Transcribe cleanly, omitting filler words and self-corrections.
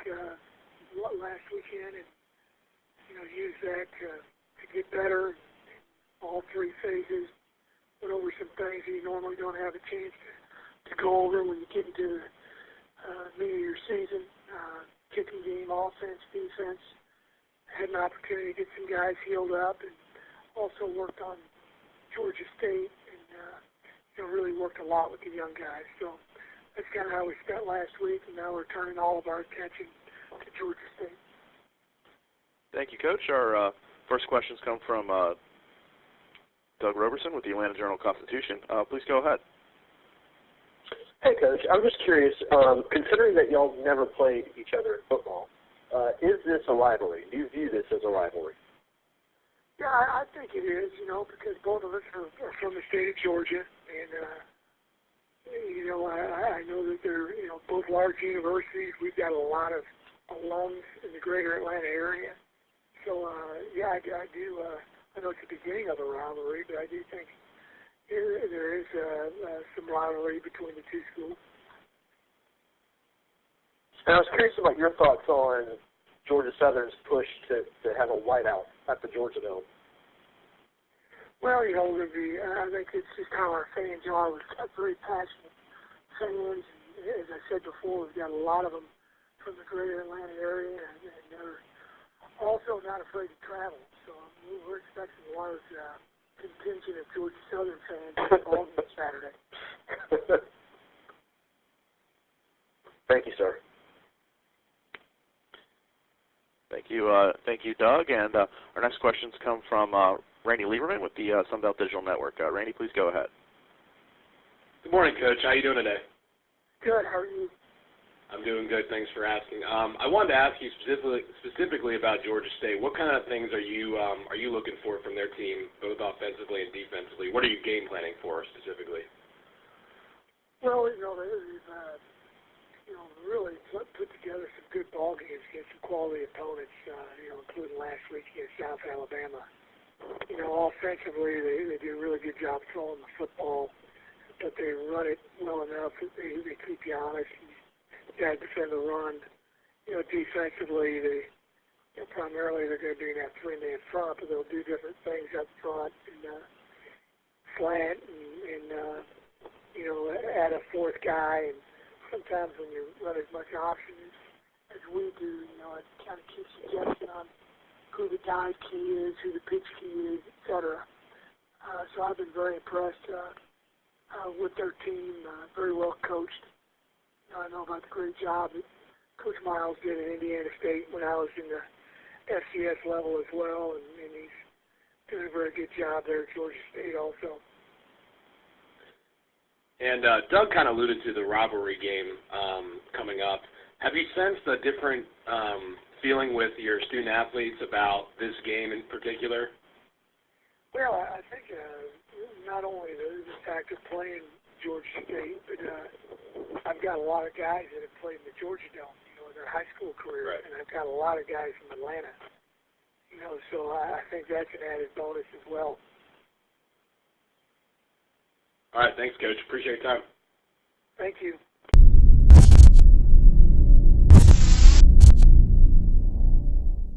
week, last weekend, and use that to get better in all three phases. Went over some things that you normally don't have a chance to go over when you get into the meat of your season. Kicking game, offense, defense. Had an opportunity to get some guys healed up, and also worked on Georgia State, and really worked a lot with the young guys. So that's kind of how we spent last week, and now we're turning all of our attention to Georgia State. Thank you, Coach. Our first questions come from Doug Roberson with the Atlanta Journal-Constitution. Please go ahead. Hey, Coach. I'm just curious, considering that y'all never played each other in football, is this a rivalry? Do you view this as a rivalry? Yeah, I think it is, because both of us are from the state of Georgia, and, I know that they're, both large universities. We've got a lot of alums in the greater Atlanta area. So, I do, I know it's the beginning of a rivalry, but I do think there is some rivalry between the two schools. And I was curious about your thoughts on Georgia Southern's push to have a whiteout at the Georgia Dome. Well, I think it's just how our fans are. We've got very passionate fans. As I said before, we've got a lot of them from the greater Atlanta area, and they're also not afraid to travel. So we're expecting a large contingent of Georgia Southern fans on Saturday. Thank you, sir. Thank you, Doug. And our next questions come from Randy Lieberman with the Sunbelt Digital Network. Randy, please go ahead. Good morning, Coach. How are you doing today? Good. How are you? I'm doing good. Thanks for asking. I wanted to ask you specifically about Georgia State. What kind of things are you looking for from their team, both offensively and defensively? What are you game planning for specifically? Well, they've really put together some good ball games against some quality opponents, including last week against South Alabama. Offensively, they do a really good job throwing the football, but they run it well enough that they keep you honest. You got to defend the run. Defensively, primarily they're going to be in that three-man front, but they'll do different things up front and slant and add a fourth guy. And sometimes when you run as much option as we do, it kind of keeps you guessing on who the guide key is, who the pitch key is, etc. So I've been very impressed with their team, very well coached. I know about the great job that Coach Miles did at Indiana State when I was in the FCS level as well, and he's doing a very good job there at Georgia State also. And Doug kind of alluded to the rivalry game coming up. Have you sensed a different feeling with your student athletes about this game in particular? Well, I think not only the fact of playing Georgia State, but I've got a lot of guys that have played in the Georgia Dome, in their high school career, right. And I've got a lot of guys from Atlanta, so I think that's an added bonus as well. All right, thanks, Coach. Appreciate your time. Thank you.